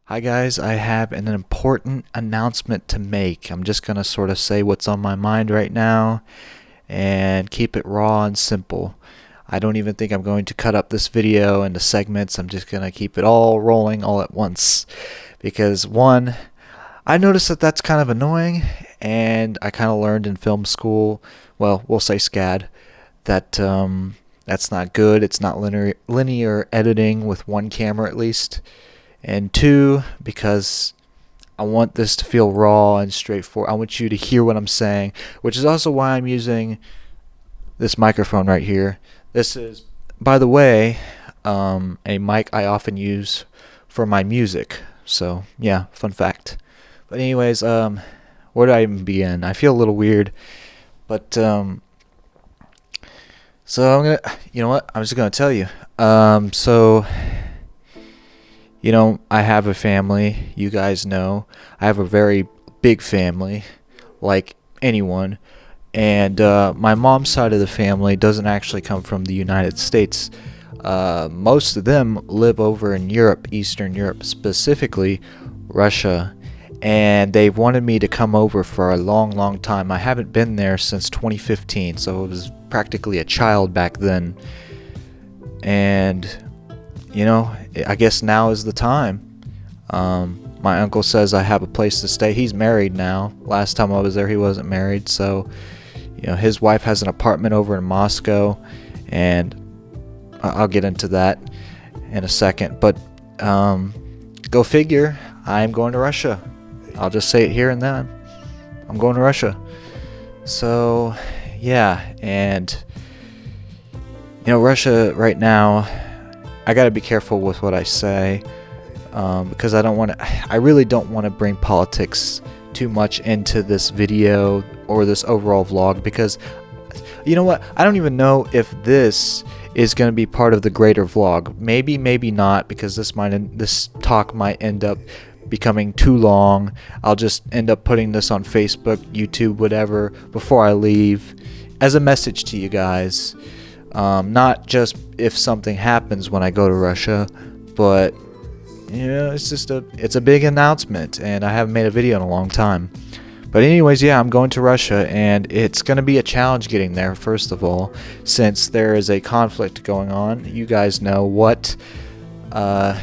Hi guys, I have an important announcement to make. I'm just going to sort of say what's on my mind right now and keep it raw and simple. I don't even think I'm going to cut up this video into segments. I'm just going to keep it all rolling all at once. Because one, I noticed that that's kind of annoying, and I kind of learned in film school, well, we'll say SCAD, that that's not good. It's not linear editing with one camera at least. And two, because I want this to feel raw and straightforward. I want you to hear what I'm saying, which is also why I'm using this microphone right here. This is, by the way, a mic I often use for my music. So, yeah, fun fact. But anyways, where do I even begin? I feel a little weird, but so you know what? I'm just gonna tell you. I have a family. You guys know. I have a very big family, like anyone. And my mom's side of the family doesn't actually come from the United States. Most of them live over in Europe, Eastern Europe, specifically Russia. And they've wanted me to come over for a long, long time. I haven't been there since 2015, so I was practically a child back then. And I guess now is the time. My uncle says I have a place to stay. He's married now. Last time I was there, he wasn't married. So, his wife has an apartment over in Moscow, and I'll get into that in a second. But go figure, I'm going to Russia. I'll just say it here and then. I'm going to Russia. So, yeah, and Russia right now, I gotta be careful with what I say, because I really don't want to bring politics too much into this video or this overall vlog, because you know what? I don't even know if this is going to be part of the greater vlog. Maybe not, because this talk might end up becoming too long. I'll just end up putting this on Facebook, YouTube, whatever, before I leave, as a message to you guys. Not just if something happens when I go to Russia, but it's a big announcement, and I haven't made a video in a long time. But anyways, yeah, I'm going to Russia, and it's going to be a challenge getting there, first of all, since there is a conflict going on. You guys know what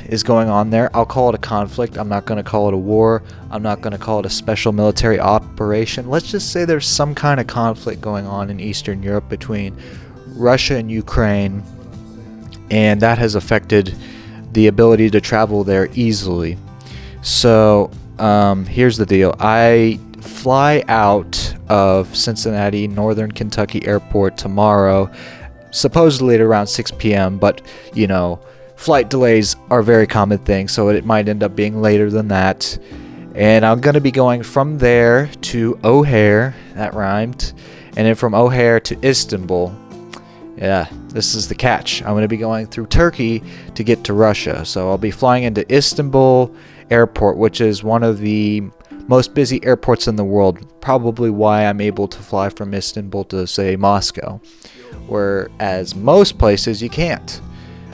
is going on there. I'll call it a conflict. I'm not going to call it a war. I'm not going to call it a special military operation. Let's just say there's some kind of conflict going on in Eastern Europe between Russia and Ukraine, and that has affected the ability to travel there easily. So here's the deal. I fly out of Cincinnati, Northern Kentucky Airport tomorrow, supposedly at around 6 p.m., but flight delays are a very common thing, so it might end up being later than that. And I'm going to be going from there to O'Hare, that rhymed, and then from O'Hare to Istanbul. Yeah, this is the catch. I'm going to be going through Turkey to get to Russia. So I'll be flying into Istanbul Airport, which is one of the most busy airports in the world. Probably why I'm able to fly from Istanbul to, say, Moscow, whereas most places you can't.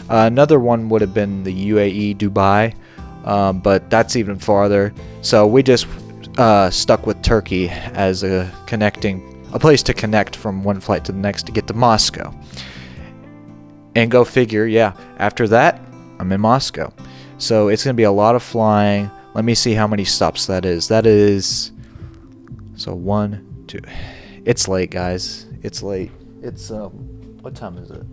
Another one would have been the UAE, Dubai, but that's even farther. So we just stuck with Turkey as a place to connect from one flight to the next to get to Moscow. And go figure, yeah, after that, I'm in Moscow. So it's going to be a lot of flying. Let me see how many stops that is. So 1, 2. It's late, guys. It's late. It's, what time is it?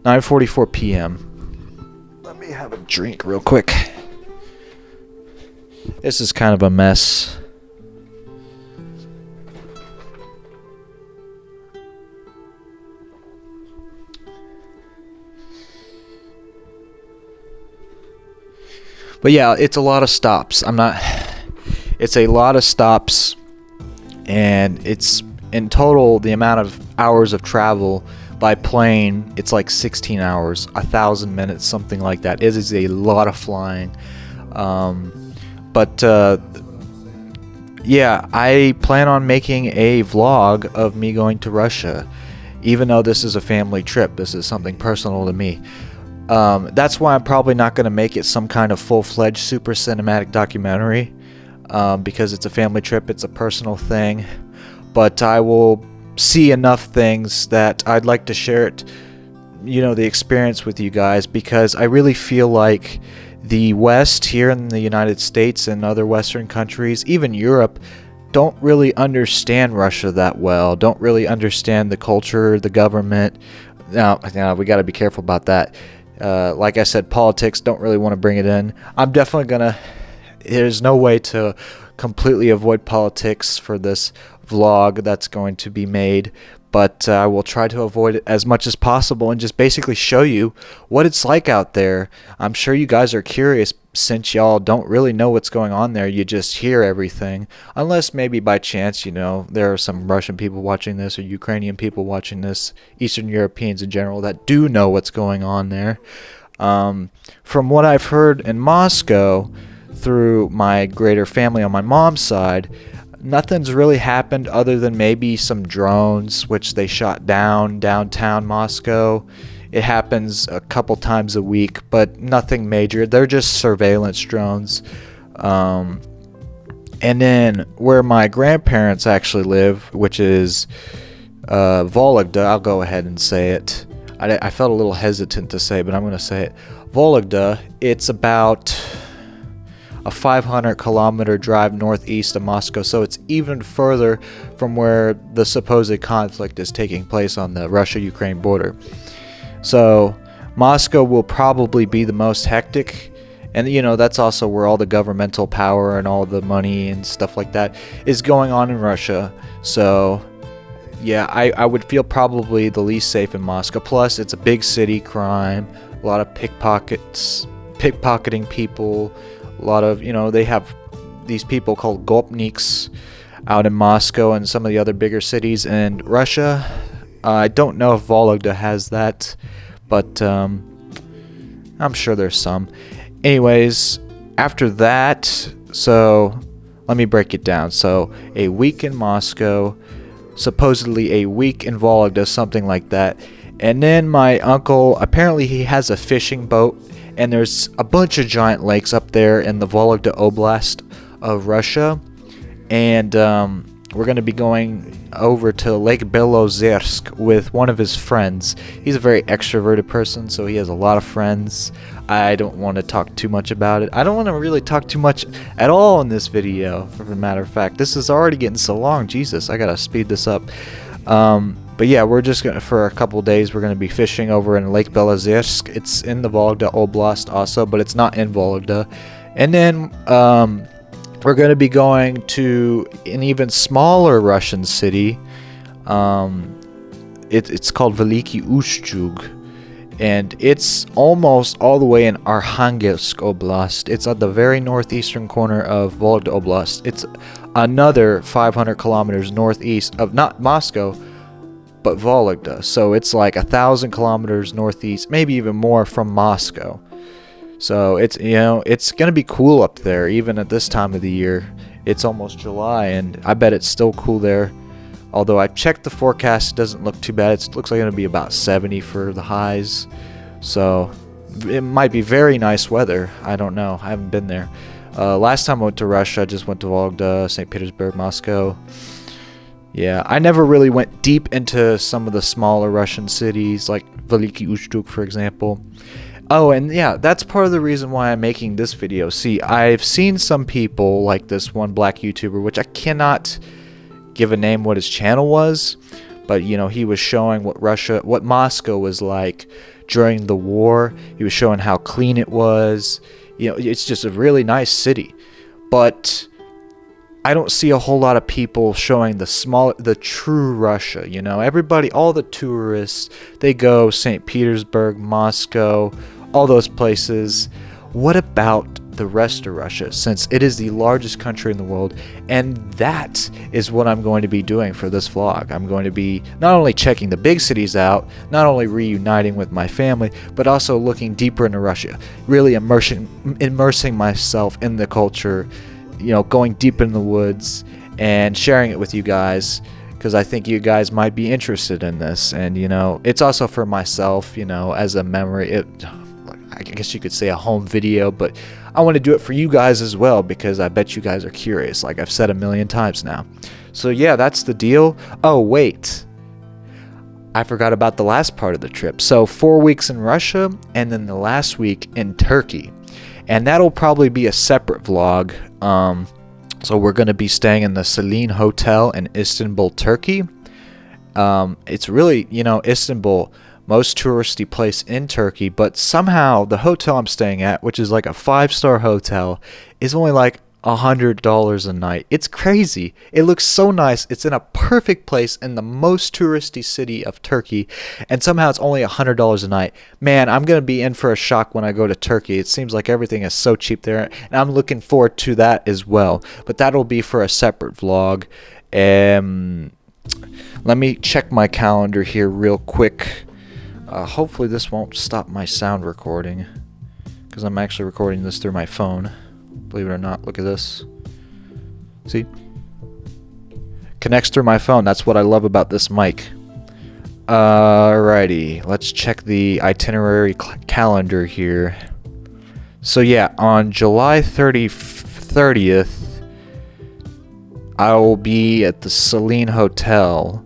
9:44 p.m. Let me have a drink real quick. This is kind of a mess. But yeah, it's a lot of stops. It's a lot of stops, and it's in total the amount of hours of travel by plane. It's like 16 hours, 1,000 minutes, something like that. It is a lot of flying. Yeah, I plan on making a vlog of me going to Russia, even though this is a family trip. This is something personal to me. That's why I'm probably not going to make it some kind of full-fledged super cinematic documentary, because it's a family trip, it's a personal thing. But I will see enough things that I'd like to share it, the experience with you guys, because I really feel like the West here in the United States and other Western countries, even Europe, don't really understand Russia that well, don't really understand the culture, the government. Now we got to be careful about that. Like I said, politics, don't really want to bring it in. I'm definitely there's no way to completely avoid politics for this vlog that's going to be made, but I will try to avoid it as much as possible and just basically show you what it's like out there. I'm sure you guys are curious, since y'all don't really know what's going on there. You just hear everything, unless maybe by chance, there are some Russian people watching this or Ukrainian people watching this, Eastern Europeans in general, that do know what's going on there. From what I've heard in Moscow through my greater family on my mom's side, nothing's really happened other than maybe some drones which they shot down downtown Moscow. It happens a couple times a week, but nothing major. They're just surveillance drones. And then where my grandparents actually live, which is Vologda, I'll go ahead and say it. I felt a little hesitant to say, but I'm going to say it. Vologda, it's about a 500-kilometer drive northeast of Moscow, so it's even further from where the supposed conflict is taking place on the Russia-Ukraine border. So Moscow will probably be the most hectic, and that's also where all the governmental power and all the money and stuff like that is going on in Russia. So yeah, I would feel probably the least safe in Moscow. Plus, it's a big city, crime, a lot of pickpocketing people, a lot of, they have these people called gopniks out in Moscow and some of the other bigger cities in Russia. I don't know if Vologda has that, but I'm sure there's some. Anyways, after that, so let me break it down. So a week in Moscow, supposedly a week in Vologda, something like that. And then my uncle, apparently he has a fishing boat, and there's a bunch of giant lakes up there in the Vologda Oblast of Russia. And we're going to be going over to Lake Belozersk with one of his friends. He's a very extroverted person, so he has a lot of friends. I don't want to talk too much about it. I don't want to really talk too much at all in this video, for a matter of fact. This is already getting so long. Jesus, I got to speed this up. But yeah, we're just going to, for a couple days, we're going to be fishing over in Lake Belozersk. It's in the Vologda Oblast also, but it's not in Vologda. And then we're going to be going to an even smaller Russian city. It's called Veliki Ustyug, and it's almost all the way in Arkhangelsk Oblast. It's at the very northeastern corner of Vologda Oblast. It's another 500 kilometers northeast of not Moscow, but Vologda. So it's like 1,000 kilometers northeast, maybe even more from Moscow. So it's it's gonna be cool up there even at this time of the year. It's almost July, and I bet it's still cool there. Although I checked the forecast, it doesn't look too bad. It looks like it's gonna be about 70 for the highs. So it might be very nice weather. I don't know. I haven't been there. Last time I went to Russia, I just went to Vologda, St. Petersburg, Moscow. Yeah, I never really went deep into some of the smaller Russian cities, like Veliki Ustyug, for example. Oh, and yeah, that's part of the reason why I'm making this video. See, I've seen some people, like this one black YouTuber, which I cannot give a name what his channel was, but he was showing what Moscow was like during the war. He was showing how clean it was. It's just a really nice city. But I don't see a whole lot of people showing the true Russia. Everybody, all the tourists, they go St. Petersburg, Moscow, all those places. What about the rest of Russia, since it is the largest country in the world? And that is what I'm going to be doing for this vlog. I'm going to be not only checking the big cities out, not only reuniting with my family, but also looking deeper into Russia, really immersing myself in the culture, going deep in the woods and sharing it with you guys, because I think you guys might be interested in this. And it's also for myself, as a memory. I guess you could say a home video, but I want to do it for you guys as well because I bet you guys are curious, like I've said a million times now. So yeah, that's the deal. Oh wait, I forgot about the last part of the trip. So 4 weeks in Russia and then the last week in Turkey, and that'll probably be a separate vlog. So we're going to be staying in the Selin Hotel in Istanbul, Turkey. It's really, Istanbul, most touristy place in Turkey, but somehow the hotel I'm staying at, which is like a 5-star hotel, is only like $100 a night. It's crazy. It looks so nice. It's in a perfect place in the most touristy city of Turkey, and somehow it's only $100 a night. Man, I'm going to be in for a shock when I go to Turkey. It seems like everything is so cheap there, and I'm looking forward to that as well. But that'll be for a separate vlog. Let me check my calendar here real quick. Hopefully this won't stop my sound recording, because I'm actually recording this through my phone. Believe it or not, look at this. See? Connects through my phone. That's what I love about this mic. Alrighty, let's check the itinerary calendar here. So yeah, on July 30th, I will be at the Selin Hotel,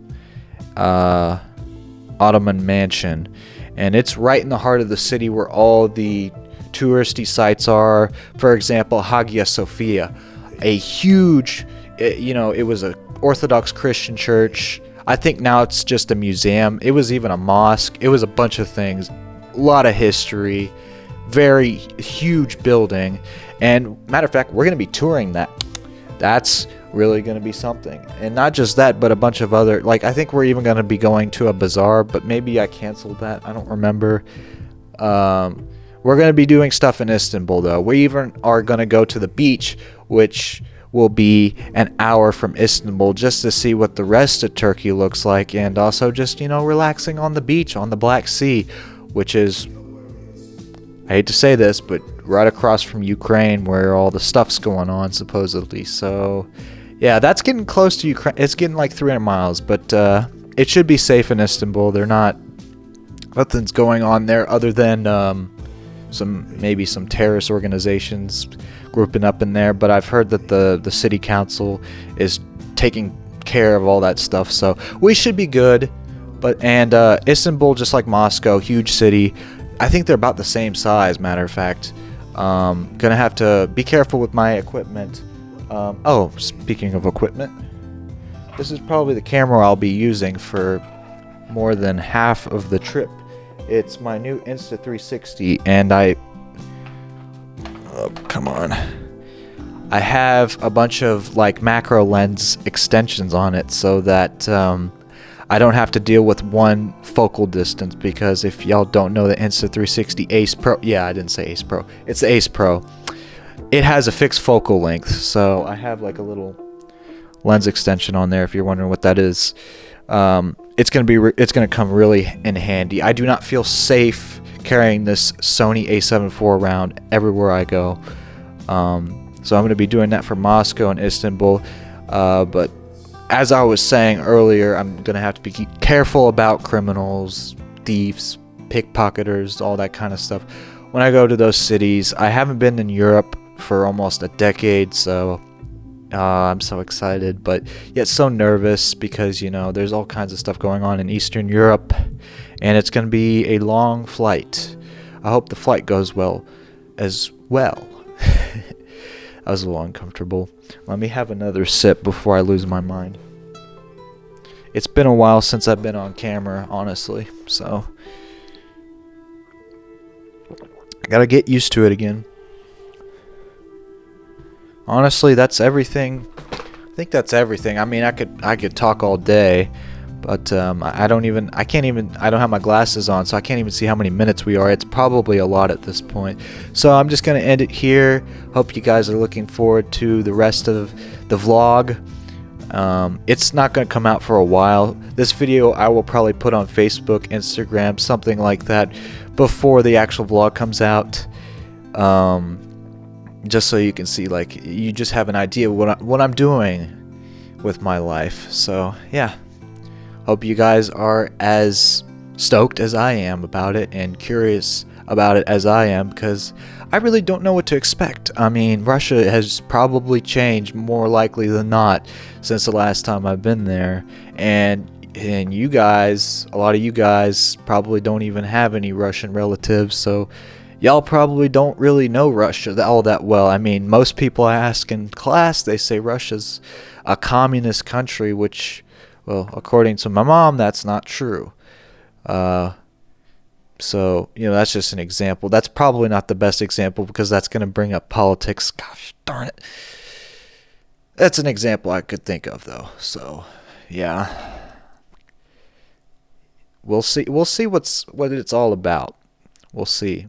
Ottoman Mansion, and it's right in the heart of the city where all the touristy sites are. For example, Hagia Sophia, a huge, it was an Orthodox Christian church. I think now it's just a museum. It was even a mosque. It was a bunch of things. A lot of history. Very huge building. And matter of fact, we're going to be touring that. That's really going to be something. And not just that, but a bunch of other, like I think we're even going to be going to a bazaar, but maybe I canceled that. I don't remember. We're going to be doing stuff in Istanbul, though. We even are going to go to the beach, which will be an hour from Istanbul, just to see what the rest of Turkey looks like, and also just, relaxing on the beach on the Black Sea, which is, I hate to say this, but right across from Ukraine, where all the stuff's going on, supposedly. So, yeah, that's getting close to Ukraine. It's getting like 300 miles, but it should be safe in Istanbul. Nothing's going on there other than maybe some terrorist organizations grouping up in there, but I've heard that the city council is taking care of all that stuff, so we should be good. And Istanbul, just like Moscow, huge city. I think they're about the same size, matter of fact. Gonna have to be careful with my equipment. Speaking of equipment, this is probably the camera I'll be using for more than half of the trip. It's my new Insta360, and I have a bunch of like macro lens extensions on it, so that I don't have to deal with one focal distance, because if y'all don't know the Insta360 Ace Pro, yeah, I didn't say Ace Pro, it's the Ace Pro, it has a fixed focal length, so I have like a little lens extension on there if you're wondering what that is. It's gonna come really in handy. I do not feel safe carrying this Sony A7 IV around everywhere I go. So I'm gonna be doing that for Moscow and Istanbul. But as I was saying earlier, I'm gonna have to be careful about criminals, thieves, pickpocketers, all that kind of stuff when I go to those cities. I haven't been in Europe for almost a decade, so I'm so excited, but yet so nervous, because there's all kinds of stuff going on in Eastern Europe, and it's going to be a long flight. I hope the flight goes well as well. I was a little uncomfortable. Let me have another sip before I lose my mind. It's been a while since I've been on camera, honestly, so I gotta get used to it again. Honestly, that's everything. I think that's everything. I mean, I could talk all day, but I don't have my glasses on, so I can't even see how many minutes we are. It's probably a lot at this point. So I'm just going to end it here. Hope you guys are looking forward to the rest of the vlog. It's not going to come out for a while. This video I will probably put on Facebook, Instagram, something like that, before the actual vlog comes out. Just so you can see, like, you just have an idea of what I'm doing with my life. So yeah, hope you guys are as stoked as I am about it and curious about it as I am, because I really don't know what to expect. I mean, Russia has probably changed more likely than not since the last time I've been there, and you guys, a lot of you guys probably don't even have any Russian relatives, so y'all probably don't really know Russia all that well. I mean, most people I ask in class, they say Russia's a communist country, which, well, according to my mom, that's not true. So, that's just an example. That's probably not the best example because that's going to bring up politics. Gosh darn it. That's an example I could think of, though. So, yeah. We'll see what it's all about. We'll see.